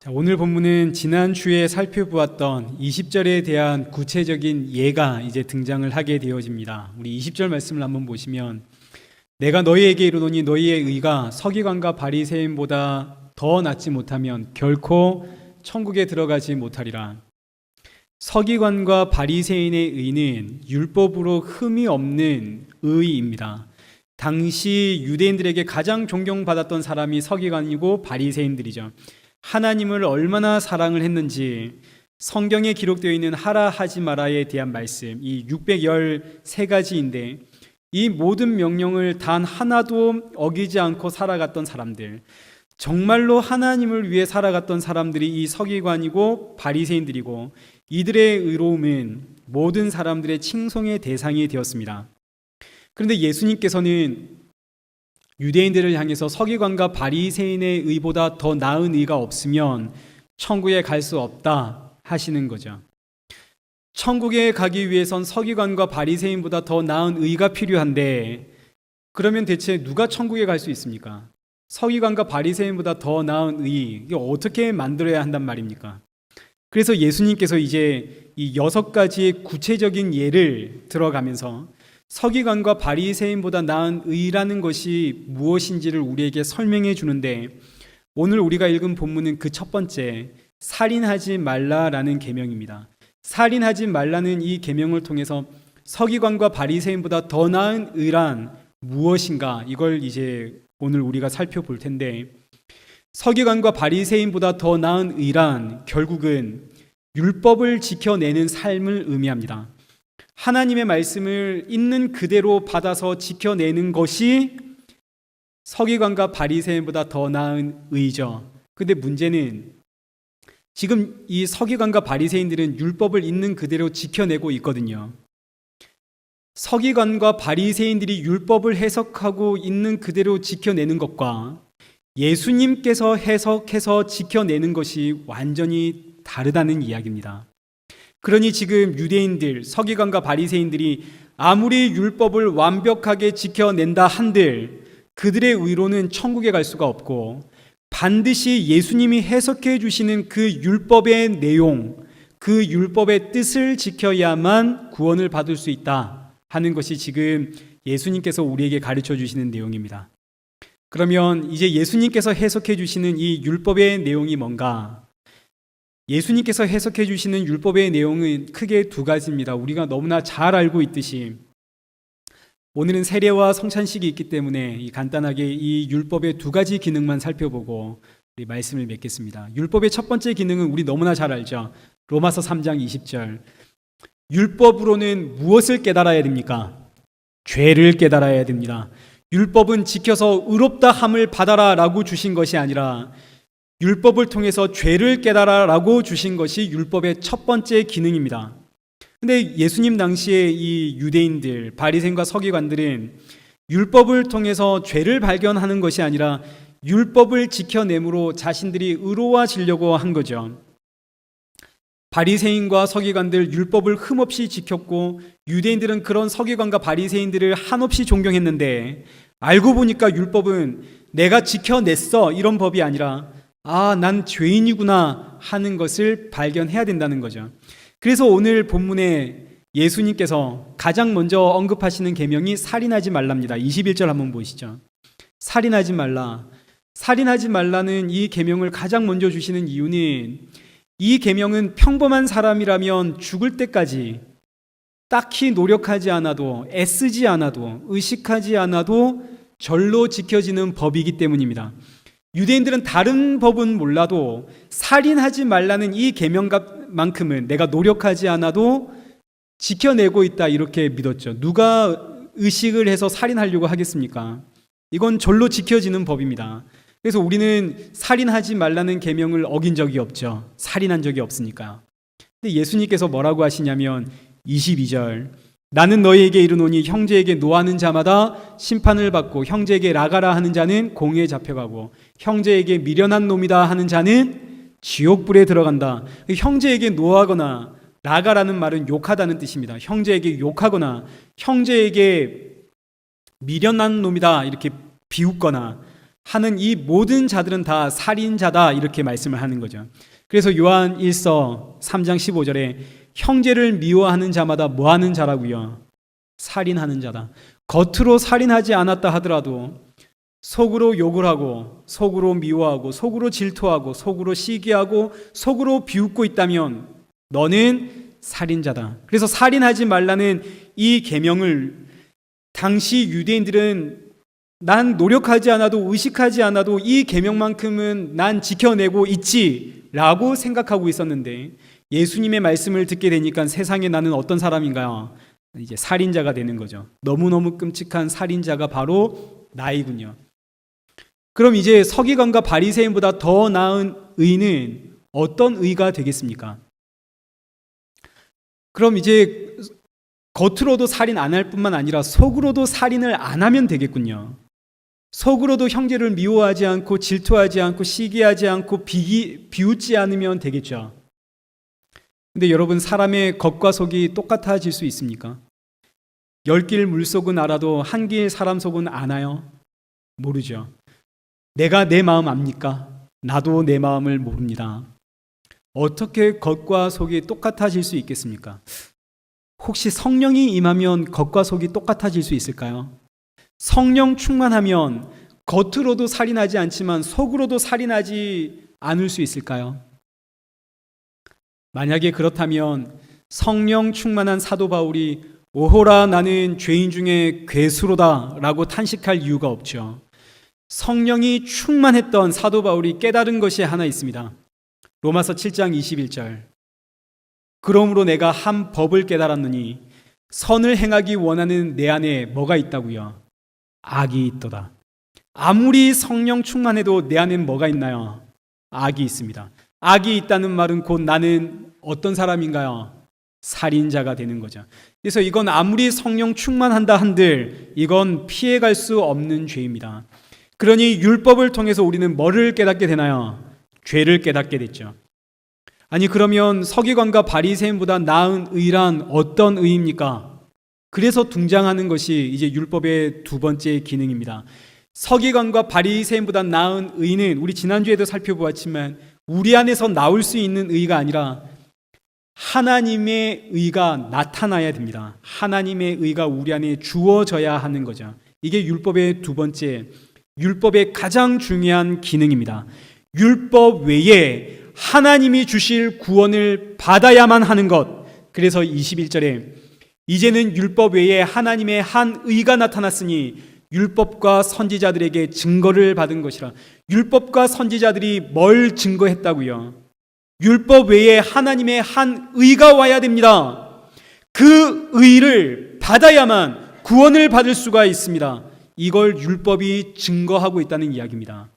자, 오늘 본문은 지난주에 살펴보았던 20절에 대한 구체적인 예가 이제 등장을 하게 되어집니다. 우리 20절 말씀을 한번 보시면 내가 너희에게 이르노니 너희의 의가 서기관과 바리새인보다 더 낫지 못하면 결코 천국에 들어가지 못하리라. 서기관과 바리새인의 의는 율법으로 흠이 없는 의입니다. 당시 유대인들에게 가장 존경받았던 사람이 서기관이고 바리새인들이죠. 하나님을 얼마나 사랑을 했는지 성경에 기록되어 있는 하라 하지 마라에 대한 말씀, 이 613가지인데 이 모든 명령을 단 하나도 어기지 않고 살아갔던 사람들, 정말로 하나님을 위해 살아갔던 사람들이 이 서기관이고 바리새인들이고 이들의 의로움은 모든 사람들의 칭송의 대상이 되었습니다. 그런데 예수님께서는 유대인들을 향해서 서기관과 바리새인의 의보다 더 나은 의가 없으면 천국에 갈 수 없다 하시는 거죠. 천국에 가기 위해선 서기관과 바리새인보다 더 나은 의가 필요한데 그러면 대체 누가 천국에 갈 수 있습니까? 서기관과 바리새인보다 더 나은 의, 이게 어떻게 만들어야 한단 말입니까? 그래서 예수님께서 이제 이 6가지의 구체적인 예를 들어가면서 서기관과 바리새인보다 나은 의라는 것이 무엇인지를 우리에게 설명해 주는데 오늘 우리가 읽은 본문은 그 첫 번째 살인하지 말라라는 계명입니다. 살인하지 말라는 이 계명을 통해서 서기관과 바리새인보다 더 나은 의란 무엇인가 이걸 이제 오늘 우리가 살펴볼 텐데 서기관과 바리새인보다 더 나은 의란 결국은 율법을 지켜내는 삶을 의미합니다. 하나님의 말씀을 있는 그대로 받아서 지켜내는 것이 서기관과 바리새인보다 더 나은 의죠. 근데 문제는 지금 이 서기관과 바리새인들은 율법을 있는 그대로 지켜내고 있거든요. 서기관과 바리새인들이 율법을 해석하고 있는 그대로 지켜내는 것과 예수님께서 해석해서 지켜내는 것이 완전히 다르다는 이야기입니다. 그러니 지금 유대인들, 서기관과 바리새인들이 아무리 율법을 완벽하게 지켜낸다 한들 그들의 의로는 천국에 갈 수가 없고 반드시 예수님이 해석해 주시는 그 율법의 내용, 그 율법의 뜻을 지켜야만 구원을 받을 수 있다 하는 것이 지금 예수님께서 우리에게 가르쳐 주시는 내용입니다. 그러면 이제 예수님께서 해석해 주시는 이 율법의 내용이 뭔가? 예수님께서 해석해 주시는 율법의 내용은 크게 2가지입니다. 우리가 너무나 잘 알고 있듯이 오늘은 세례와 성찬식이 있기 때문에 간단하게 이 율법의 2가지 기능만 살펴보고 우리 말씀을 맺겠습니다. 율법의 첫 번째 기능은 우리 너무나 잘 알죠. 로마서 3장 20절. 율법으로는 무엇을 깨달아야 됩니까? 죄를 깨달아야 됩니다. 율법은 지켜서 의롭다 함을 받아라 라고 주신 것이 아니라 율법을 통해서 죄를 깨달아라고 주신 것이 율법의 첫 번째 기능입니다. 근데 예수님 당시에 이 유대인들, 바리새인과 서기관들은 율법을 통해서 죄를 발견하는 것이 아니라 율법을 지켜내므로 자신들이 의로워지려고 한 거죠. 바리새인과 서기관들 율법을 흠없이 지켰고 유대인들은 그런 서기관과 바리새인들을 한없이 존경했는데 알고 보니까 율법은 내가 지켜냈어 이런 법이 아니라 난 죄인이구나 하는 것을 발견해야 된다는 거죠. 그래서 오늘 본문에 예수님께서 가장 먼저 언급하시는 계명이 살인하지 말랍니다. 21절 한번 보시죠. 살인하지 말라. 살인하지 말라는 이 계명을 가장 먼저 주시는 이유는 이 계명은 평범한 사람이라면 죽을 때까지 딱히 노력하지 않아도 애쓰지 않아도 의식하지 않아도 절로 지켜지는 법이기 때문입니다. 유대인들은 다른 법은 몰라도 살인하지 말라는 이 계명만큼은 내가 노력하지 않아도 지켜내고 있다 이렇게 믿었죠. 누가 의식을 해서 살인하려고 하겠습니까? 이건 절로 지켜지는 법입니다. 그래서 우리는 살인하지 말라는 계명을 어긴 적이 없죠. 살인한 적이 없으니까. 근데 예수님께서 뭐라고 하시냐면 22절 나는 너희에게 이르노니 형제에게 노하는 자마다 심판을 받고 형제에게 나가라 하는 자는 공에 잡혀가고 형제에게 미련한 놈이다 하는 자는 지옥불에 들어간다. 형제에게 노하거나 나가라는 말은 욕하다는 뜻입니다. 형제에게 욕하거나 형제에게 미련한 놈이다 이렇게 비웃거나 하는 이 모든 자들은 다 살인자다 이렇게 말씀을 하는 거죠. 그래서 요한 1서 3장 15절에 형제를 미워하는 자마다 뭐 하는 자라고요? 살인하는 자다. 겉으로 살인하지 않았다 하더라도 속으로 욕을 하고 속으로 미워하고 속으로 질투하고 속으로 시기하고 속으로 비웃고 있다면 너는 살인자다. 그래서 살인하지 말라는 이 계명을 당시 유대인들은 난 노력하지 않아도 의식하지 않아도 이 계명만큼은 난 지켜내고 있지라고 생각하고 있었는데 예수님의 말씀을 듣게 되니까 세상에 나는 어떤 사람인가요? 이제 살인자가 되는 거죠. 너무너무 끔찍한 살인자가 바로 나이군요. 그럼 이제 서기관과 바리새인보다 더 나은 의는 어떤 의가 되겠습니까? 그럼 이제 겉으로도 살인 안 할 뿐만 아니라 속으로도 살인을 안 하면 되겠군요. 속으로도 형제를 미워하지 않고 질투하지 않고 시기하지 않고 비웃지 않으면 되겠죠. 근데 여러분, 사람의 겉과 속이 똑같아질 수 있습니까? 10길 물속은 알아도 한 길 사람 속은 아나요? 모르죠. 내가 내 마음 압니까? 나도 내 마음을 모릅니다. 어떻게 겉과 속이 똑같아질 수 있겠습니까? 혹시 성령이 임하면 겉과 속이 똑같아질 수 있을까요? 성령 충만하면 겉으로도 살인하지 않지만 속으로도 살인하지 않을 수 있을까요? 만약에 그렇다면 성령 충만한 사도 바울이 오호라 나는 죄인 중에 괴수로다 라고 탄식할 이유가 없죠. 성령이 충만했던 사도 바울이 깨달은 것이 하나 있습니다. 로마서 7장 21절. 그러므로 내가 한 법을 깨달았느니 선을 행하기 원하는 내 안에 뭐가 있다고요? 악이 있도다. 아무리 성령 충만해도 내 안엔 뭐가 있나요? 악이 있습니다. 악이 있다는 말은 곧 나는 어떤 사람인가요? 살인자가 되는 거죠. 그래서 이건 아무리 성령 충만한다 한들 이건 피해갈 수 없는 죄입니다. 그러니 율법을 통해서 우리는 뭐를 깨닫게 되나요? 죄를 깨닫게 됐죠. 아니 그러면 서기관과 바리새인보다 나은 의란 어떤 의입니까? 그래서 등장하는 것이 이제 율법의 두 번째 기능입니다. 서기관과 바리새인보다 나은 의는 우리 지난주에도 살펴보았지만 우리 안에서 나올 수 있는 의가 아니라 하나님의 의가 나타나야 됩니다. 하나님의 의가 우리 안에 주어져야 하는 거죠. 이게 율법의 두 번째, 율법의 가장 중요한 기능입니다. 율법 외에 하나님이 주실 구원을 받아야만 하는 것. 그래서 21절에 이제는 율법 외에 하나님의 한 의가 나타났으니 율법과 선지자들에게 증거를 받은 것이라. 율법과 선지자들이 뭘 증거했다고요? 율법 외에 하나님의 한 의가 와야 됩니다. 그 의를 받아야만 구원을 받을 수가 있습니다. 이걸 율법이 증거하고 있다는 이야기입니다.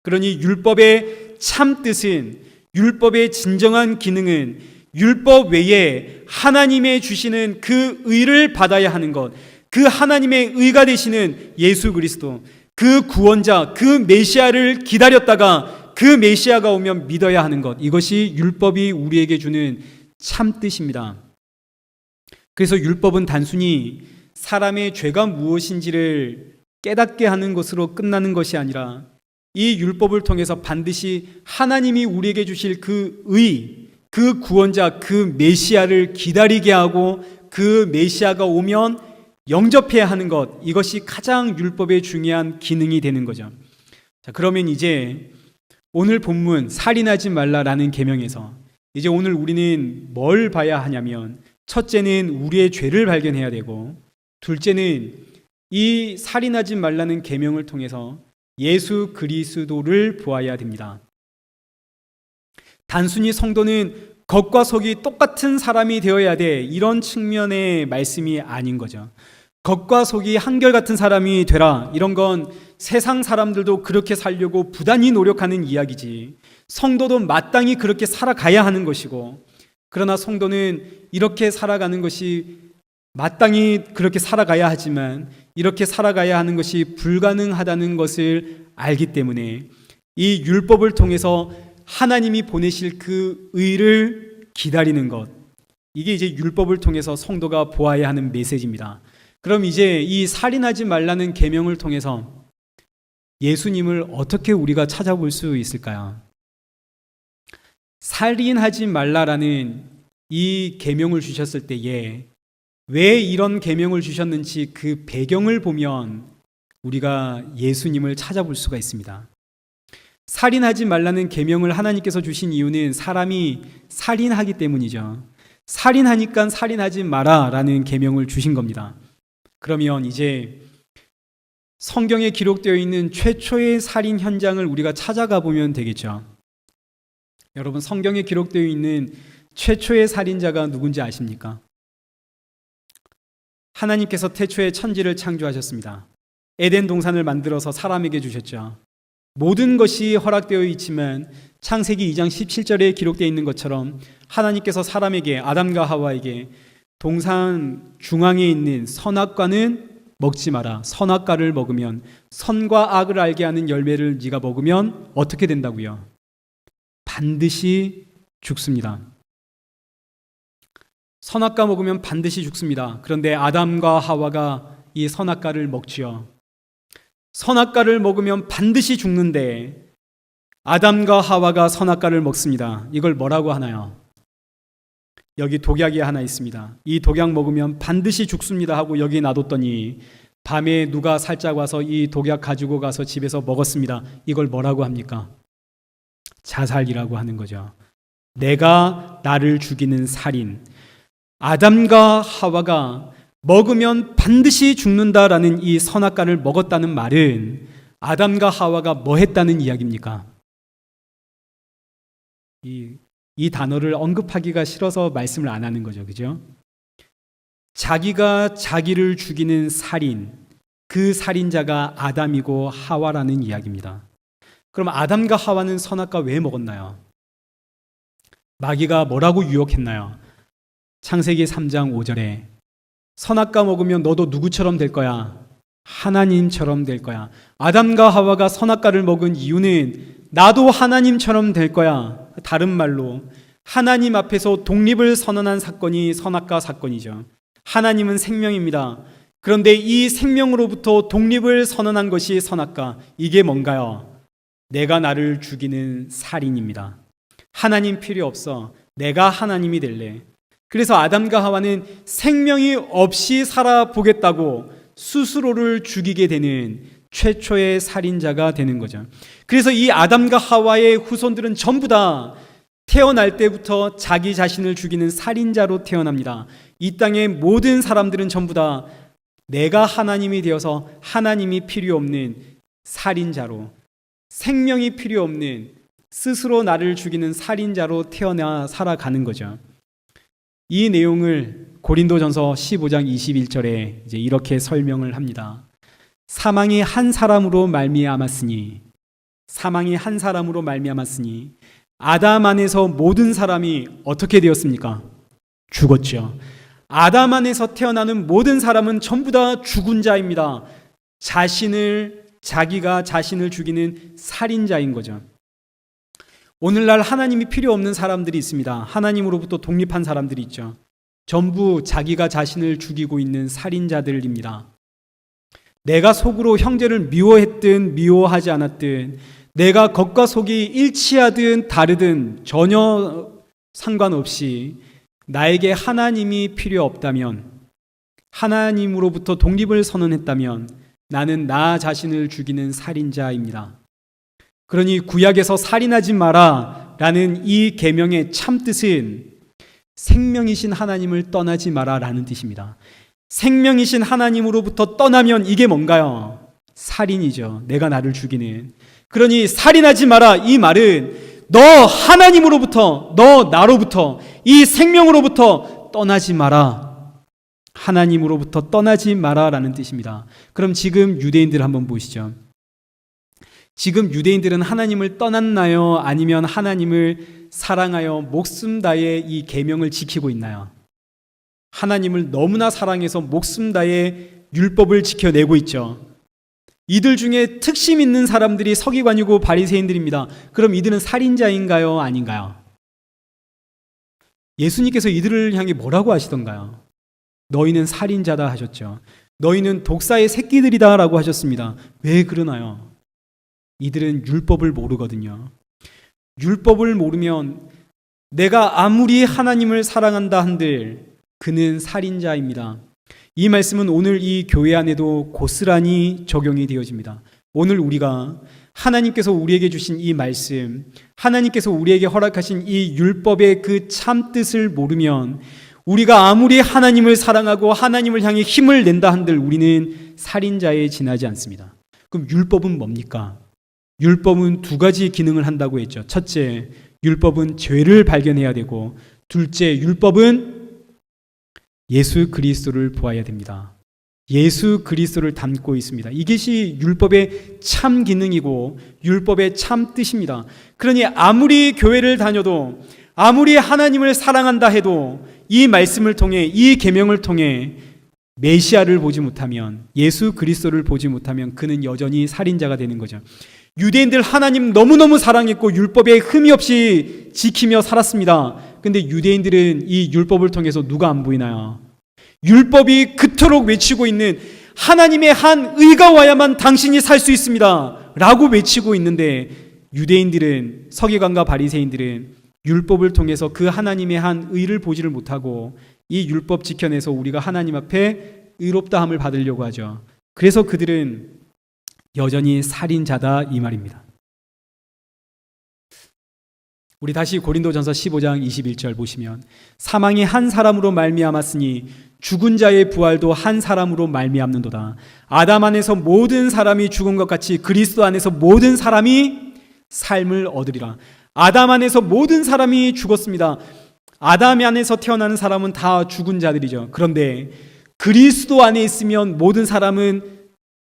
그러니 율법의 참 뜻은, 율법의 진정한 기능은 율법 외에 하나님의 주시는 그 의를 받아야 하는 것, 그 하나님의 의가 되시는 예수 그리스도, 그 구원자, 그 메시아를 기다렸다가 그 메시아가 오면 믿어야 하는 것, 이것이 율법이 우리에게 주는 참 뜻입니다. 그래서 율법은 단순히 사람의 죄가 무엇인지를 깨닫게 하는 것으로 끝나는 것이 아니라 이 율법을 통해서 반드시 하나님이 우리에게 주실 그 의, 그 구원자, 그 메시아를 기다리게 하고 그 메시아가 오면 영접해야 하는 것, 이것이 가장 율법의 중요한 기능이 되는 거죠. 자, 그러면 이제 오늘 본문 살인하지 말라라는 계명에서 이제 오늘 우리는 뭘 봐야 하냐면, 첫째는 우리의 죄를 발견해야 되고, 둘째는 이 살인하지 말라는 계명을 통해서 예수 그리스도를 보아야 됩니다. 단순히 성도는 겉과 속이 똑같은 사람이 되어야 돼, 이런 측면의 말씀이 아닌 거죠. 겉과 속이 한결같은 사람이 되라, 이런 건 세상 사람들도 그렇게 살려고 부단히 노력하는 이야기지, 성도도 마땅히 그렇게 살아가야 하는 것이고, 그러나 성도는 이렇게 살아가는 것이 마땅히 그렇게 살아가야 하지만 이렇게 살아가야 하는 것이 불가능하다는 것을 알기 때문에 이 율법을 통해서 하나님이 보내실 그 의를 기다리는 것, 이게 이제 율법을 통해서 성도가 보아야 하는 메시지입니다. 그럼 이제 이 살인하지 말라는 계명을 통해서 예수님을 어떻게 우리가 찾아볼 수 있을까요? 살인하지 말라라는 이 계명을 주셨을 때에 왜 이런 계명을 주셨는지 그 배경을 보면 우리가 예수님을 찾아볼 수가 있습니다. 살인하지 말라는 계명을 하나님께서 주신 이유는 사람이 살인하기 때문이죠. 살인하니까 살인하지 마라라는 계명을 주신 겁니다. 그러면 이제 성경에 기록되어 있는 최초의 살인 현장을 우리가 찾아가 보면 되겠죠. 여러분, 성경에 기록되어 있는 최초의 살인자가 누군지 아십니까? 하나님께서 태초에 천지를 창조하셨습니다. 에덴 동산을 만들어서 사람에게 주셨죠. 모든 것이 허락되어 있지만 창세기 2장 17절에 기록되어 있는 것처럼 하나님께서 사람에게, 아담과 하와에게 동산 중앙에 있는 선악과는 먹지 마라. 선악과를 먹으면, 선과 악을 알게 하는 열매를 네가 먹으면 어떻게 된다고요? 반드시 죽습니다. 선악과 먹으면 반드시 죽습니다. 그런데 아담과 하와가 이 선악과를 먹지요. 선악과를 먹으면 반드시 죽는데 아담과 하와가 선악과를 먹습니다. 이걸 뭐라고 하나요? 여기 독약이 하나 있습니다. 이 독약 먹으면 반드시 죽습니다 하고 여기 놔뒀더니 밤에 누가 살짝 와서 이 독약 가지고 가서 집에서 먹었습니다. 이걸 뭐라고 합니까? 자살이라고 하는 거죠. 내가 나를 죽이는 살인. 아담과 하와가 먹으면 반드시 죽는다라는 이 선악과를 먹었다는 말은 아담과 하와가 뭐 했다는 이야기입니까? 이 단어를 언급하기가 싫어서 말씀을 안 하는 거죠. 그죠? 자기가 자기를 죽이는 살인, 그 살인자가 아담이고 하와라는 이야기입니다. 그럼 아담과 하와는 선악과 왜 먹었나요? 마귀가 뭐라고 유혹했나요? 창세기 3장 5절에 선악과 먹으면 너도 누구처럼 될 거야? 하나님처럼 될 거야. 아담과 하와가 선악과를 먹은 이유는 나도 하나님처럼 될 거야. 다른 말로 하나님 앞에서 독립을 선언한 사건이 선악과 사건이죠. 하나님은 생명입니다. 그런데 이 생명으로부터 독립을 선언한 것이 선악과. 이게 뭔가요? 내가 나를 죽이는 살인입니다. 하나님 필요 없어. 내가 하나님이 될래. 그래서 아담과 하와는 생명이 없이 살아보겠다고 스스로를 죽이게 되는 최초의 살인자가 되는 거죠. 그래서 이 아담과 하와의 후손들은 전부 다 태어날 때부터 자기 자신을 죽이는 살인자로 태어납니다. 이 땅의 모든 사람들은 전부 다 내가 하나님이 되어서 하나님이 필요 없는 살인자로, 생명이 필요 없는 스스로 나를 죽이는 살인자로 태어나 살아가는 거죠. 이 내용을 고린도전서 15장 21절에 이제 이렇게 설명을 합니다. 사망이 한 사람으로 말미암았으니 아담 안에서 모든 사람이 어떻게 되었습니까? 죽었죠. 아담 안에서 태어나는 모든 사람은 전부 다 죽은 자입니다. 자기가 자신을 죽이는 살인자인 거죠. 오늘날 하나님이 필요 없는 사람들이 있습니다. 하나님으로부터 독립한 사람들이 있죠. 전부 자기가 자신을 죽이고 있는 살인자들입니다. 내가 속으로 형제를 미워했든 미워하지 않았든, 내가 겉과 속이 일치하든 다르든 전혀 상관없이 나에게 하나님이 필요 없다면, 하나님으로부터 독립을 선언했다면 나는 나 자신을 죽이는 살인자입니다. 그러니 구약에서 살인하지 마라 라는 이 계명의 참뜻은 생명이신 하나님을 떠나지 마라 라는 뜻입니다. 생명이신 하나님으로부터 떠나면 이게 뭔가요? 살인이죠. 내가 나를 죽이는. 그러니 살인하지 마라 이 말은 너 하나님으로부터, 너 나로부터, 이 생명으로부터 떠나지 마라. 하나님으로부터 떠나지 마라 라는 뜻입니다. 그럼 지금 유대인들 한번 보시죠. 지금 유대인들은 하나님을 떠났나요? 아니면 하나님을 사랑하여 목숨 다해 이 계명을 지키고 있나요? 하나님을 너무나 사랑해서 목숨 다해 율법을 지켜내고 있죠. 이들 중에 특심 있는 사람들이 서기관이고 바리새인들입니다. 그럼 이들은 살인자인가요? 아닌가요? 예수님께서 이들을 향해 뭐라고 하시던가요? 너희는 살인자다 하셨죠. 너희는 독사의 새끼들이다 라고 하셨습니다. 왜 그러나요? 이들은 율법을 모르거든요. 율법을 모르면 내가 아무리 하나님을 사랑한다 한들 그는 살인자입니다. 이 말씀은 오늘 이 교회 안에도 고스란히 적용이 되어집니다. 오늘 우리가 하나님께서 우리에게 주신 이 말씀, 하나님께서 우리에게 허락하신 이 율법의 그 참 뜻을 모르면 우리가 아무리 하나님을 사랑하고 하나님을 향해 힘을 낸다 한들 우리는 살인자에 지나지 않습니다. 그럼 율법은 뭡니까? 율법은 두 가지 기능을 한다고 했죠. 첫째, 율법은 죄를 발견해야 되고, 둘째, 율법은 예수 그리스도를 보아야 됩니다. 예수 그리스도를 담고 있습니다. 이것이 율법의 참 기능이고 율법의 참 뜻입니다. 그러니 아무리 교회를 다녀도, 아무리 하나님을 사랑한다 해도 이 말씀을 통해, 이 계명을 통해 메시아를 보지 못하면, 예수 그리스도를 보지 못하면 그는 여전히 살인자가 되는 거죠. 유대인들 하나님 너무너무 사랑했고 율법에 흠이 없이 지키며 살았습니다. 근데 유대인들은 이 율법을 통해서 누가 안 보이나요? 율법이 그토록 외치고 있는 하나님의 한 의가 와야만 당신이 살 수 있습니다 라고 외치고 있는데, 유대인들은, 서기관과 바리새인들은 율법을 통해서 그 하나님의 한 의를 보지를 못하고 이 율법 지켜내서 우리가 하나님 앞에 의롭다함을 받으려고 하죠. 그래서 그들은 여전히 살인자다 이 말입니다. 우리 다시 고린도전서 15장 21절 보시면, 사망이 한 사람으로 말미암았으니 죽은 자의 부활도 한 사람으로 말미암는도다. 아담 안에서 모든 사람이 죽은 것 같이 그리스도 안에서 모든 사람이 삶을 얻으리라. 아담 안에서 모든 사람이 죽었습니다. 아담 안에서 태어나는 사람은 다 죽은 자들이죠. 그런데 그리스도 안에 있으면 모든 사람은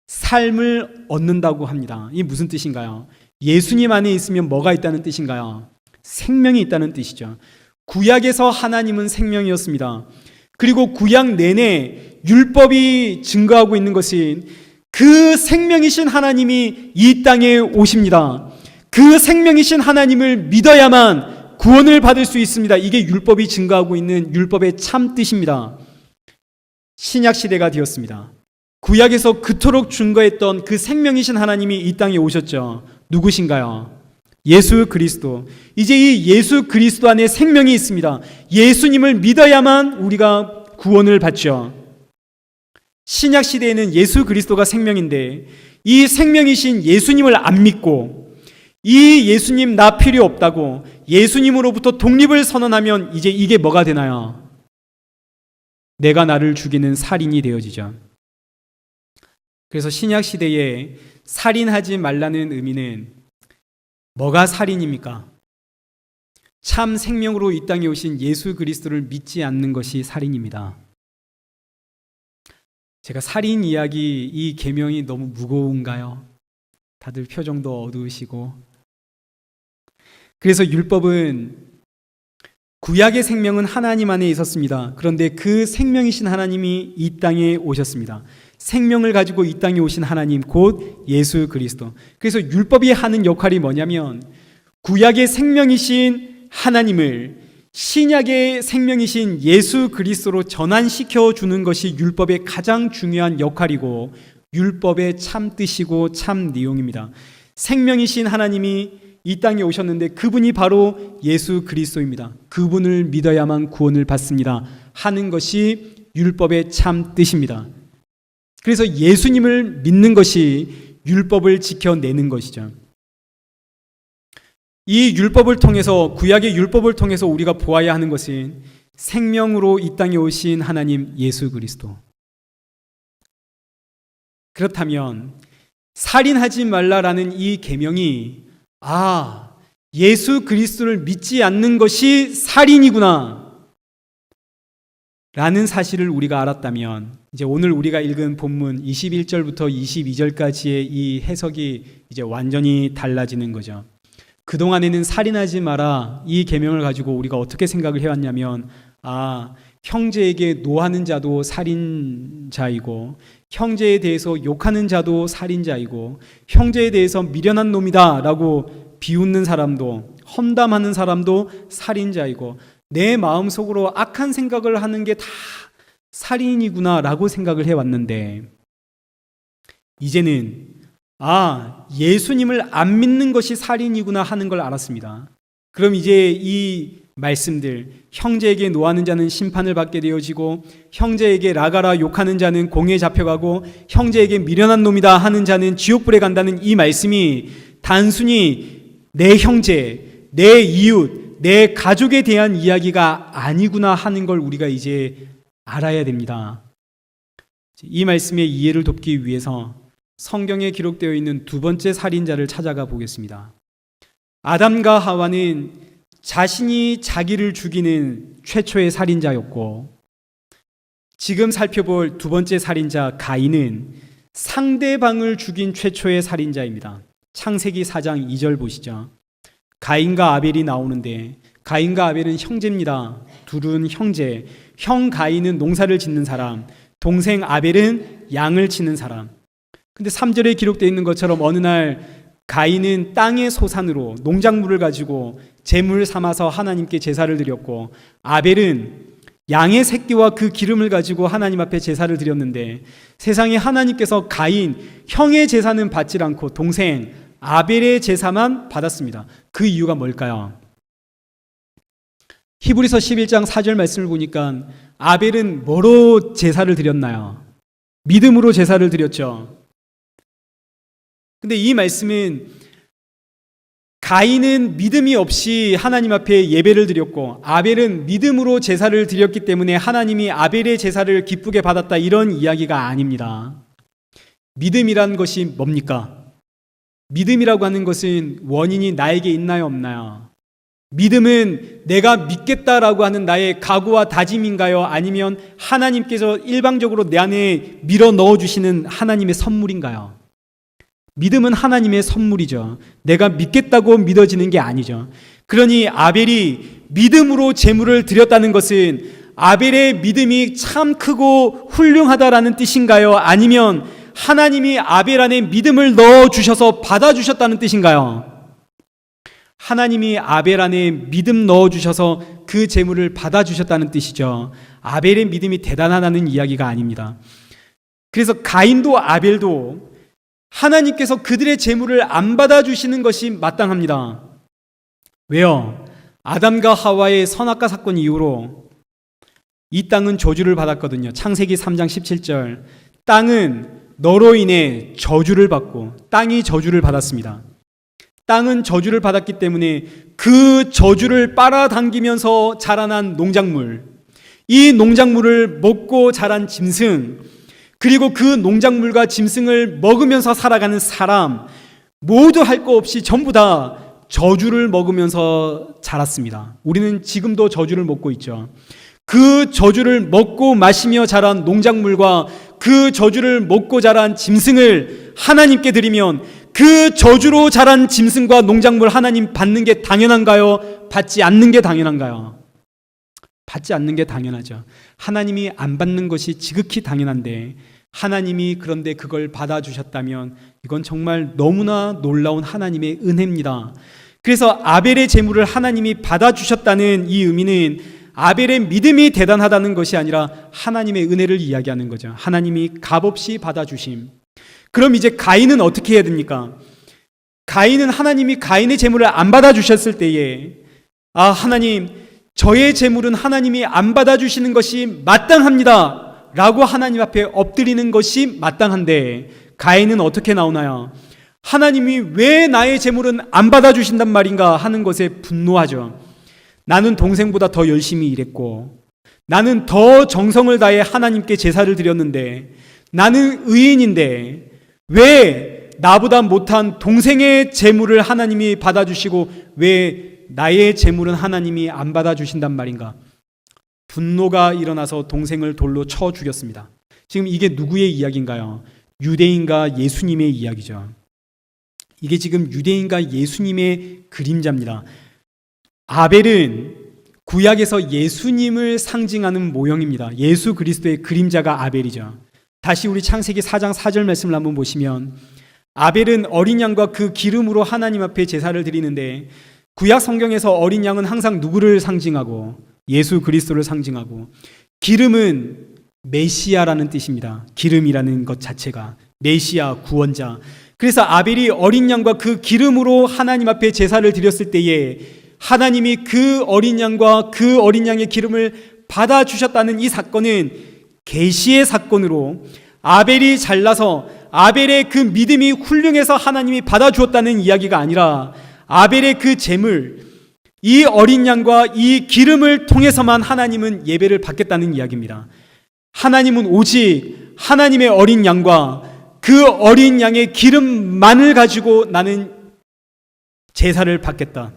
삶을 얻는다고 합니다. 이게 무슨 뜻인가요? 예수님 안에 있으면 뭐가 있다는 뜻인가요? 생명이 있다는 뜻이죠. 구약에서 하나님은 생명이었습니다. 그리고 구약 내내 율법이 증거하고 있는 것은 그 생명이신 하나님이 이 땅에 오십니다. 그 생명이신 하나님을 믿어야만 구원을 받을 수 있습니다. 이게 율법이 증거하고 있는 율법의 참 뜻입니다. 신약 시대가 되었습니다. 구약에서 그토록 증거했던 그 생명이신 하나님이 이 땅에 오셨죠. 누구신가요? 예수 그리스도. 이제 이 예수 그리스도 안에 생명이 있습니다. 예수님을 믿어야만 우리가 구원을 받죠. 신약 시대에는 예수 그리스도가 생명인데 이 생명이신 예수님을 안 믿고 이 예수님 나 필요 없다고 예수님으로부터 독립을 선언하면 이제 이게 뭐가 되나요? 내가 나를 죽이는 살인이 되어지죠. 그래서 신약 시대에 살인하지 말라는 의미는 뭐가 살인입니까? 참 생명으로 이 땅에 오신 예수 그리스도를 믿지 않는 것이 살인입니다. 제가 살인 이야기, 이 계명이 너무 무거운가요? 다들 표정도 어두우시고. 그래서 율법은, 구약의 생명은 하나님 안에 있었습니다. 그런데 그 생명이신 하나님이 이 땅에 오셨습니다. 생명을 가지고 이 땅에 오신 하나님, 곧 예수 그리스도. 그래서 율법이 하는 역할이 뭐냐면 구약의 생명이신 하나님을 신약의 생명이신 예수 그리스도로 전환시켜 주는 것이 율법의 가장 중요한 역할이고 율법의 참 뜻이고 참 내용입니다. 생명이신 하나님이 이 땅에 오셨는데 그분이 바로 예수 그리스도입니다. 그분을 믿어야만 구원을 받습니다 하는 것이 율법의 참 뜻입니다. 그래서 예수님을 믿는 것이 율법을 지켜내는 것이죠. 이 율법을 통해서, 구약의 율법을 통해서 우리가 보아야 하는 것은 생명으로 이 땅에 오신 하나님 예수 그리스도. 그렇다면 살인하지 말라라는 이 계명이 예수 그리스도를 믿지 않는 것이 살인이구나 라는 사실을 우리가 알았다면 이제 오늘 우리가 읽은 본문 21절부터 22절까지의 이 해석이 이제 완전히 달라지는 거죠. 그동안에는 살인하지 마라 이 계명을 가지고 우리가 어떻게 생각을 해왔냐면 형제에게 노하는 자도 살인자이고 형제에 대해서 욕하는 자도 살인자이고 형제에 대해서 미련한 놈이다 라고 비웃는 사람도, 험담하는 사람도 살인자이고 내 마음속으로 악한 생각을 하는 게 다 살인이구나 라고 생각을 해왔는데 이제는 예수님을 안 믿는 것이 살인이구나 하는 걸 알았습니다. 그럼 이제 이 말씀들, 형제에게 노하는 자는 심판을 받게 되어지고, 형제에게 라가라 욕하는 자는 공에 잡혀가고, 형제에게 미련한 놈이다 하는 자는 지옥불에 간다는 이 말씀이 단순히 내 형제, 내 이웃, 내 가족에 대한 이야기가 아니구나 하는 걸 우리가 이제 알아야 됩니다. 이 말씀의 이해를 돕기 위해서 성경에 기록되어 있는 두 번째 살인자를 찾아가 보겠습니다. 아담과 하와는 자신이 자기를 죽이는 최초의 살인자였고, 지금 살펴볼 두 번째 살인자 가인은 상대방을 죽인 최초의 살인자입니다. 창세기 4장 2절 보시죠. 가인과 아벨이 나오는데, 가인과 아벨은 형제입니다. 둘은 형제. 형 가인은 농사를 짓는 사람, 동생 아벨은 양을 치는 사람. 근데 3절에 기록되어 있는 것처럼 어느 날 가인은 땅의 소산으로 농작물을 가지고 제물 삼아서 하나님께 제사를 드렸고, 아벨은 양의 새끼와 그 기름을 가지고 하나님 앞에 제사를 드렸는데, 세상에 하나님께서 가인, 형의 제사는 받지 않고 동생 아벨의 제사만 받았습니다. 그 이유가 뭘까요? 히브리서 11장 4절 말씀을 보니까 아벨은 뭐로 제사를 드렸나요? 믿음으로 제사를 드렸죠. 근데 이 말씀은 가인은 믿음이 없이 하나님 앞에 예배를 드렸고, 아벨은 믿음으로 제사를 드렸기 때문에 하나님이 아벨의 제사를 기쁘게 받았다, 이런 이야기가 아닙니다. 믿음이란 것이 뭡니까? 믿음이라고 하는 것은 원인이 나에게 있나요, 없나요? 믿음은 내가 믿겠다라고 하는 나의 각오와 다짐인가요? 아니면 하나님께서 일방적으로 내 안에 밀어 넣어주시는 하나님의 선물인가요? 믿음은 하나님의 선물이죠. 내가 믿겠다고 믿어지는 게 아니죠. 그러니 아벨이 믿음으로 제물을 드렸다는 것은 아벨의 믿음이 참 크고 훌륭하다라는 뜻인가요? 아니면 하나님이 아벨 안에 믿음을 넣어주셔서 받아주셨다는 뜻인가요? 하나님이 아벨 안에 믿음 넣어주셔서 그 제물을 받아주셨다는 뜻이죠. 아벨의 믿음이 대단하다는 이야기가 아닙니다. 그래서 가인도 아벨도 하나님께서 그들의 제물을 안 받아주시는 것이 마땅합니다. 왜요? 아담과 하와의 선악과 사건 이후로 이 땅은 저주를 받았거든요. 창세기 3장 17절, 땅은 너로 인해 저주를 받고, 땅이 저주를 받았습니다. 땅은 저주를 받았기 때문에 그 저주를 빨아당기면서 자라난 농작물, 이 농작물을 먹고 자란 짐승, 그리고 그 농작물과 짐승을 먹으면서 살아가는 사람, 모두 할 거 없이 전부 다 저주를 먹으면서 자랐습니다. 우리는 지금도 저주를 먹고 있죠. 그 저주를 먹고 마시며 자란 농작물과 그 저주를 먹고 자란 짐승을 하나님께 드리면 그 저주로 자란 짐승과 농작물 하나님 받는 게 당연한가요? 받지 않는 게 당연한가요? 받지 않는 게 당연하죠. 하나님이 안 받는 것이 지극히 당연한데, 하나님이 그런데 그걸 받아주셨다면 이건 정말 너무나 놀라운 하나님의 은혜입니다. 그래서 아벨의 제물을 하나님이 받아주셨다는 이 의미는 아벨의 믿음이 대단하다는 것이 아니라 하나님의 은혜를 이야기하는 거죠. 하나님이 값없이 받아주심. 그럼 이제 가인은 어떻게 해야 됩니까? 가인은 하나님이 가인의 제물을 안 받아주셨을 때에, 하나님, 저의 제물은 하나님이 안 받아주시는 것이 마땅합니다 라고 하나님 앞에 엎드리는 것이 마땅한데, 가인은 어떻게 나오나요? 하나님이 왜 나의 제물은 안 받아주신단 말인가 하는 것에 분노하죠. 나는 동생보다 더 열심히 일했고, 나는 더 정성을 다해 하나님께 제사를 드렸는데, 나는 의인인데 왜 나보다 못한 동생의 제물을 하나님이 받아주시고 왜 나의 제물은 하나님이 안 받아주신단 말인가? 분노가 일어나서 동생을 돌로 쳐 죽였습니다. 지금 이게 누구의 이야기인가요? 유대인과 예수님의 이야기죠. 이게 지금 유대인과 예수님의 그림자입니다. 아벨은 구약에서 예수님을 상징하는 모형입니다. 예수 그리스도의 그림자가 아벨이죠. 다시 우리 창세기 4장 4절 말씀을 한번 보시면, 아벨은 어린 양과 그 기름으로 하나님 앞에 제사를 드리는데, 구약 성경에서 어린 양은 항상 누구를 상징하고, 예수 그리스도를 상징하고, 기름은 메시아라는 뜻입니다. 기름이라는 것 자체가 메시아, 구원자. 그래서 아벨이 어린 양과 그 기름으로 하나님 앞에 제사를 드렸을 때에 하나님이 그 어린 양과 그 어린 양의 기름을 받아주셨다는 이 사건은 계시의 사건으로 아벨이 잘나서 아벨의 그 믿음이 훌륭해서 하나님이 받아주었다는 이야기가 아니라 아벨의 그 제물, 이 어린 양과 이 기름을 통해서만 하나님은 예배를 받겠다는 이야기입니다. 하나님은 오직 하나님의 어린 양과 그 어린 양의 기름만을 가지고 나는 제사를 받겠다.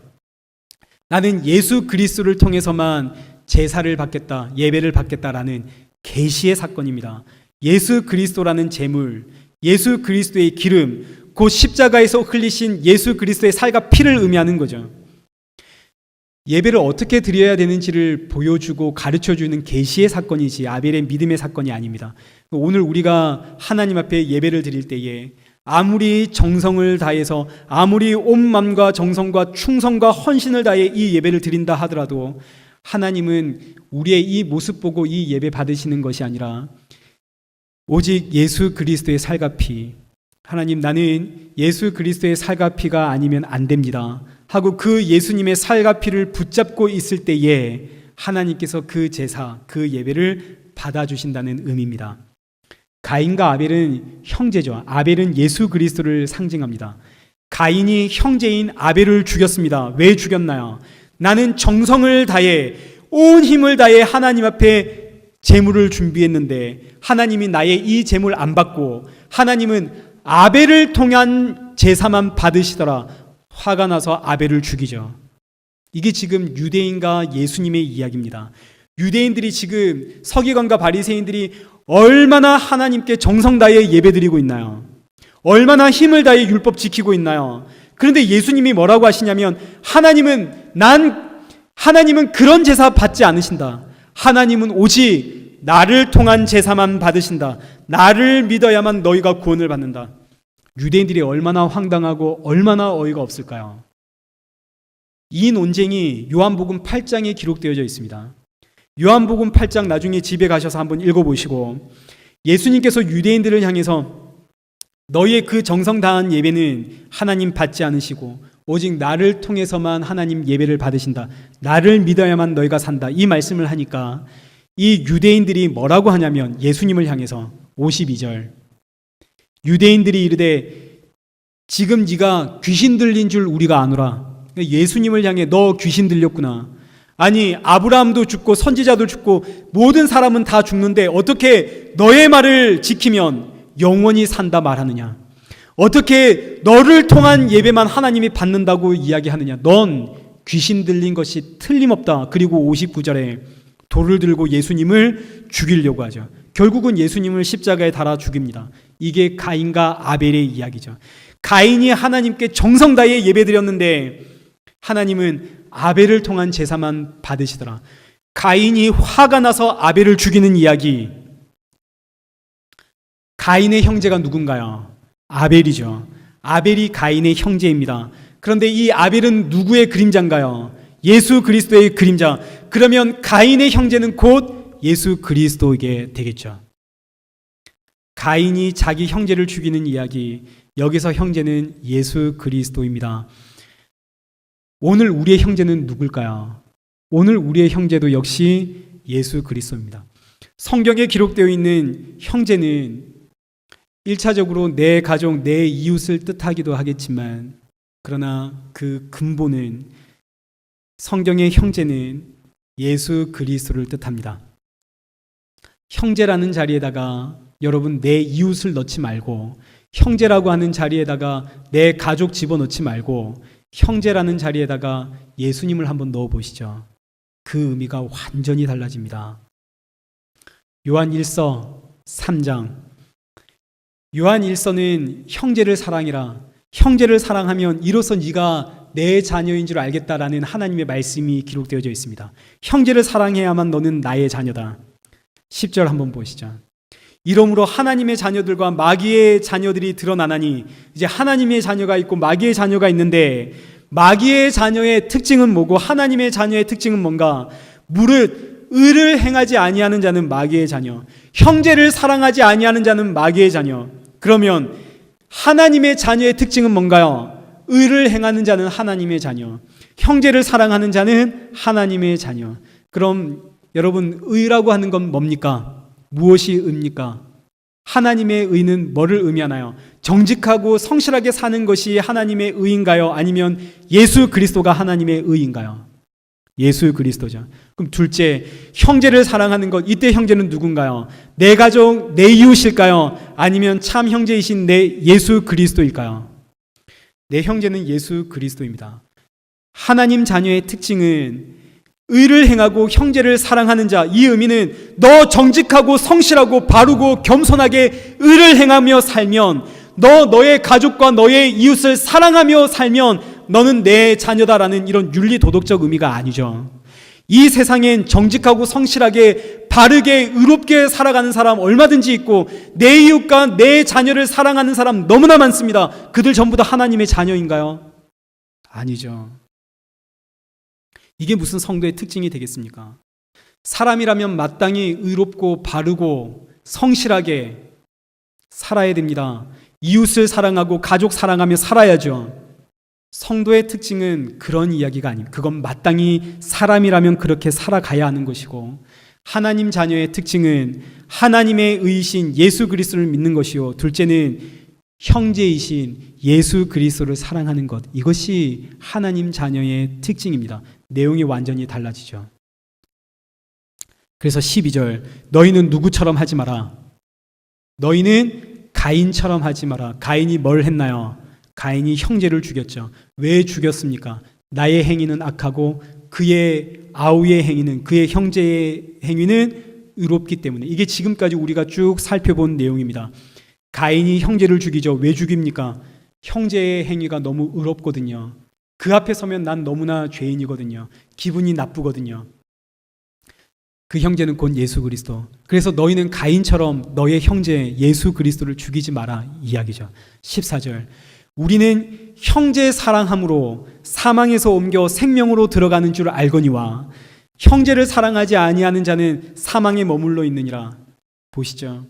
나는 예수 그리스도를 통해서만 제사를 받겠다, 예배를 받겠다라는 계시의 사건입니다. 예수 그리스도라는 제물, 예수 그리스도의 기름, 곧 십자가에서 흘리신 예수 그리스도의 살과 피를 의미하는 거죠. 예배를 어떻게 드려야 되는지를 보여주고 가르쳐주는 계시의 사건이지 아벨의 믿음의 사건이 아닙니다. 오늘 우리가 하나님 앞에 예배를 드릴 때에 아무리 정성을 다해서 아무리 온 마음과 정성과 충성과 헌신을 다해 이 예배를 드린다 하더라도 하나님은 우리의 이 모습 보고 이 예배 받으시는 것이 아니라 오직 예수 그리스도의 살과 피, 하나님 나는 예수 그리스도의 살과 피가 아니면 안 됩니다 하고 그 예수님의 살과 피를 붙잡고 있을 때에 하나님께서 그 제사, 그 예배를 받아주신다는 의미입니다. 가인과 아벨은 형제죠. 아벨은 예수 그리스도를 상징합니다. 가인이 형제인 아벨을 죽였습니다. 왜 죽였나요? 나는 정성을 다해 온 힘을 다해 하나님 앞에 제물을 준비했는데 하나님이 나의 이 제물 안 받고 하나님은 아벨을 통한 제사만 받으시더라. 화가 나서 아벨을 죽이죠. 이게 지금 유대인과 예수님의 이야기입니다. 유대인들이 지금 서기관과 바리새인들이 얼마나 하나님께 정성 다해 예배드리고 있나요? 얼마나 힘을 다해 율법 지키고 있나요? 그런데 예수님이 뭐라고 하시냐면 하나님은 그런 제사 받지 않으신다. 하나님은 오직 나를 통한 제사만 받으신다. 나를 믿어야만 너희가 구원을 받는다. 유대인들이 얼마나 황당하고 얼마나 어이가 없을까요? 이 논쟁이 요한복음 8장에 기록되어져 있습니다. 요한복음 8장 나중에 집에 가셔서 한번 읽어보시고 예수님께서 유대인들을 향해서 너희의 그 정성 다한 예배는 하나님 받지 않으시고 오직 나를 통해서만 하나님 예배를 받으신다. 나를 믿어야만 너희가 산다. 이 말씀을 하니까 이 유대인들이 뭐라고 하냐면 예수님을 향해서 52절 유대인들이 이르되 지금 네가 귀신 들린 줄 우리가 아노라. 예수님을 향해 너 귀신 들렸구나. 아니 아브라함도 죽고 선지자도 죽고 모든 사람은 다 죽는데 어떻게 너의 말을 지키면 영원히 산다 말하느냐. 어떻게 너를 통한 예배만 하나님이 받는다고 이야기하느냐. 넌 귀신 들린 것이 틀림없다. 그리고 59절에 돌을 들고 예수님을 죽이려고 하죠. 결국은 예수님을 십자가에 달아 죽입니다. 이게 가인과 아벨의 이야기죠. 가인이 하나님께 정성 다해 예배드렸는데 하나님은 아벨을 통한 제사만 받으시더라. 가인이 화가 나서 아벨을 죽이는 이야기. 가인의 형제가 누군가요? 아벨이죠. 아벨이 가인의 형제입니다. 그런데 이 아벨은 누구의 그림자인가요? 예수 그리스도의 그림자. 그러면 가인의 형제는 곧 예수 그리스도에게 되겠죠. 가인이 자기 형제를 죽이는 이야기. 여기서 형제는 예수 그리스도입니다. 오늘 우리의 형제는 누굴까요? 오늘 우리의 형제도 역시 예수 그리스도입니다. 성경에 기록되어 있는 형제는 1차적으로 내 가족, 내 이웃을 뜻하기도 하겠지만 그러나 그 근본은 성경의 형제는 예수 그리스도를 뜻합니다. 형제라는 자리에다가 여러분 내 이웃을 넣지 말고 형제라고 하는 자리에다가 내 가족 집어넣지 말고 형제라는 자리에다가 예수님을 한번 넣어보시죠. 그 의미가 완전히 달라집니다. 요한 1서 3장 요한 1서는 형제를 사랑해라. 형제를 사랑하면 이로써 네가 내 자녀인 줄 알겠다라는 하나님의 말씀이 기록되어져 있습니다. 형제를 사랑해야만 너는 나의 자녀다. 10절 한번 보시죠. 이러므로 하나님의 자녀들과 마귀의 자녀들이 드러나나니 이제 하나님의 자녀가 있고 마귀의 자녀가 있는데 마귀의 자녀의 특징은 뭐고 하나님의 자녀의 특징은 뭔가? 무릇 의를 행하지 아니하는 자는 마귀의 자녀, 형제를 사랑하지 아니하는 자는 마귀의 자녀. 그러면 하나님의 자녀의 특징은 뭔가요? 의를 행하는 자는 하나님의 자녀, 형제를 사랑하는 자는 하나님의 자녀. 그럼 여러분, 의라고 하는 건 뭡니까? 무엇이 의입니까? 하나님의 의는 뭐를 의미하나요? 정직하고 성실하게 사는 것이 하나님의 의인가요? 아니면 예수 그리스도가 하나님의 의인가요? 예수 그리스도죠. 그럼 둘째, 형제를 사랑하는 것. 이때 형제는 누군가요? 내 가족, 내 이웃일까요? 아니면 참 형제이신 내 예수 그리스도일까요? 내 형제는 예수 그리스도입니다. 하나님 자녀의 특징은 의를 행하고 형제를 사랑하는 자. 이 의미는 너 정직하고 성실하고 바르고 겸손하게 의를 행하며 살면, 너의 가족과 너의 이웃을 사랑하며 살면 너는 내 자녀다라는 이런 윤리 도덕적 의미가 아니죠. 이 세상엔 정직하고 성실하게 바르게 의롭게 살아가는 사람 얼마든지 있고, 내 이웃과 내 자녀를 사랑하는 사람 너무나 많습니다. 그들 전부 다 하나님의 자녀인가요? 아니죠. 이게 무슨 성도의 특징이 되겠습니까? 사람이라면 마땅히 의롭고 바르고 성실하게 살아야 됩니다. 이웃을 사랑하고 가족 사랑하며 살아야죠. 성도의 특징은 그런 이야기가 아닙니다. 그건 마땅히 사람이라면 그렇게 살아가야 하는 것이고, 하나님 자녀의 특징은 하나님의 의이신 예수 그리스도를 믿는 것이요, 둘째는 형제이신 예수 그리스도를 사랑하는 것. 이것이 하나님 자녀의 특징입니다. 내용이 완전히 달라지죠. 그래서 12절, 너희는 누구처럼 하지 마라. 너희는 가인처럼 하지 마라. 가인이 뭘 했나요? 가인이 형제를 죽였죠. 왜 죽였습니까? 나의 행위는 악하고 그의 아우의 행위는, 그의 형제의 행위는 의롭기 때문에. 이게 지금까지 우리가 쭉 살펴본 내용입니다. 가인이 형제를 죽이죠. 왜 죽입니까? 형제의 행위가 너무 의롭거든요. 그 앞에 서면 난 너무나 죄인이거든요. 기분이 나쁘거든요. 그 형제는 곧 예수 그리스도. 그래서 너희는 가인처럼 너의 형제 예수 그리스도를 죽이지 마라 이야기죠. 14절, 우리는 형제 사랑함으로 사망에서 옮겨 생명으로 들어가는 줄 알거니와 형제를 사랑하지 아니하는 자는 사망에 머물러 있느니라. 보시죠.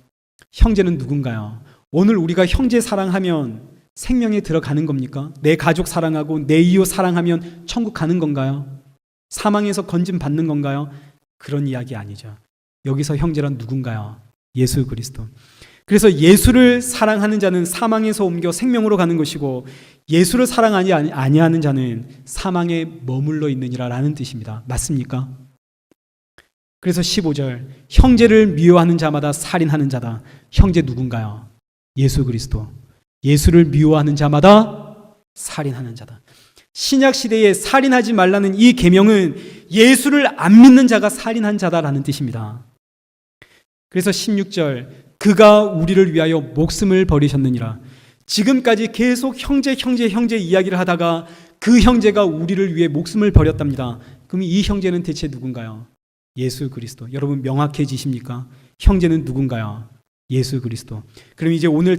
형제는 누군가요? 오늘 우리가 형제 사랑하면 생명에 들어가는 겁니까? 내 가족 사랑하고 내 이웃 사랑하면 천국 가는 건가요? 사망에서 건짐 받는 건가요? 그런 이야기 아니죠. 여기서 형제란 누군가요? 예수 그리스도. 그래서 예수를 사랑하는 자는 사망에서 옮겨 생명으로 가는 것이고, 예수를 사랑하지 아니하는 자는 사망에 머물러 있느니라라는 뜻입니다. 맞습니까? 그래서 15절, 형제를 미워하는 자마다 살인하는 자다. 형제 누군가요? 예수 그리스도. 예수를 미워하는 자마다 살인하는 자다. 신약 시대에 살인하지 말라는 이 계명은 예수를 안 믿는 자가 살인한 자다라는 뜻입니다. 그래서 16절, 그가 우리를 위하여 목숨을 버리셨느니라. 지금까지 계속 형제 이야기를 하다가 그 형제가 우리를 위해 목숨을 버렸답니다. 그럼 이 형제는 대체 누군가요? 예수 그리스도. 여러분 명확해지십니까? 형제는 누군가요? 예수 그리스도. 그럼 이제 오늘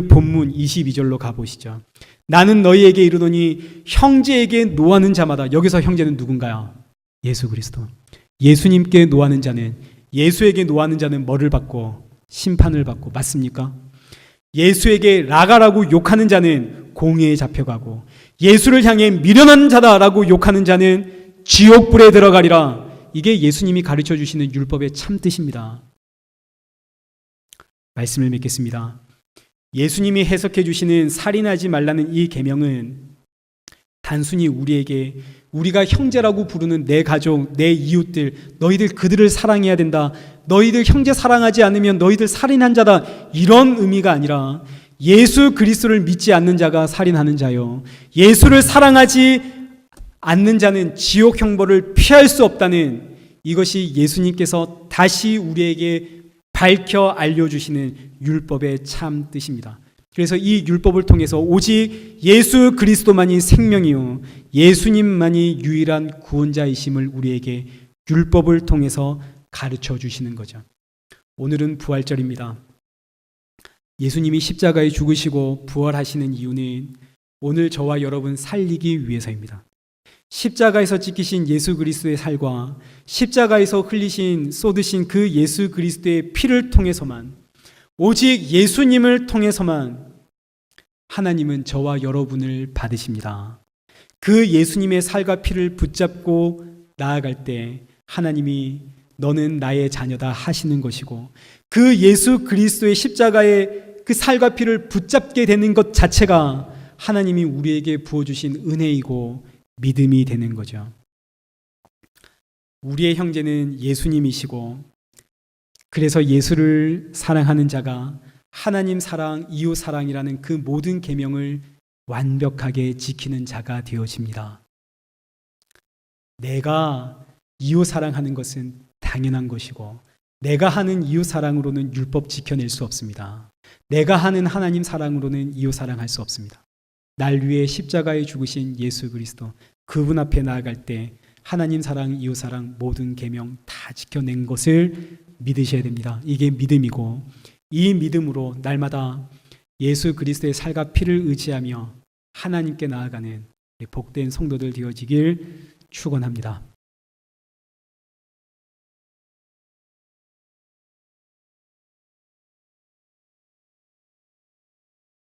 본문 22절로 가보시죠. 나는 너희에게 이르노니 형제에게 노하는 자마다. 여기서 형제는 누군가요? 예수 그리스도. 예수님께 노하는 자는, 예수에게 노하는 자는 뭐를 받고? 심판을 받고. 맞습니까? 예수에게 라가라고 욕하는 자는 공회에 잡혀가고, 예수를 향해 미련한 자다라고 욕하는 자는 지옥불에 들어가리라. 이게 예수님이 가르쳐 주시는 율법의 참 뜻입니다. 말씀을 맺겠습니다. 예수님이 해석해 주시는 살인하지 말라는 이 계명은 단순히 우리가 형제라고 부르는 내 가족, 내 이웃들, 너희들 그들을 사랑해야 된다, 너희들 형제 사랑하지 않으면 너희들 살인한 자다, 이런 의미가 아니라 예수 그리스도를 믿지 않는 자가 살인하는 자요, 예수를 사랑하지 않는 자는 지옥 형벌을 피할 수 없다는, 이것이 예수님께서 다시 우리에게 밝혀 알려주시는 율법의 참 뜻입니다. 그래서 이 율법을 통해서 오직 예수 그리스도만이 생명이요, 예수님만이 유일한 구원자이심을 우리에게 율법을 통해서 가르쳐 주시는 거죠. 오늘은 부활절입니다. 예수님이 십자가에 죽으시고 부활하시는 이유는 오늘 저와 여러분 살리기 위해서입니다. 십자가에서 지키신 예수 그리스도의 살과 십자가에서 쏟으신 그 예수 그리스도의 피를 통해서만, 오직 예수님을 통해서만 하나님은 저와 여러분을 받으십니다. 그 예수님의 살과 피를 붙잡고 나아갈 때 하나님이 너는 나의 자녀다 하시는 것이고, 그 예수 그리스도의 십자가의 그 살과 피를 붙잡게 되는 것 자체가 하나님이 우리에게 부어주신 은혜이고 믿음이 되는 거죠. 우리의 형제는 예수님이시고, 그래서 예수를 사랑하는 자가 하나님 사랑, 이웃 사랑이라는 그 모든 계명을 완벽하게 지키는 자가 되어집니다. 내가 이웃 사랑하는 것은 당연한 것이고, 내가 하는 이웃 사랑으로는 율법 지켜낼 수 없습니다. 내가 하는 하나님 사랑으로는 이웃 사랑할 수 없습니다. 날 위해 십자가에 죽으신 예수 그리스도, 그분 앞에 나아갈 때 하나님 사랑, 이웃 사랑 모든 계명 다 지켜낸 것을 믿으셔야 됩니다. 이게 믿음이고, 이 믿음으로 날마다 예수 그리스도의 살과 피를 의지하며 하나님께 나아가는 복된 성도들 되어지길 축원합니다.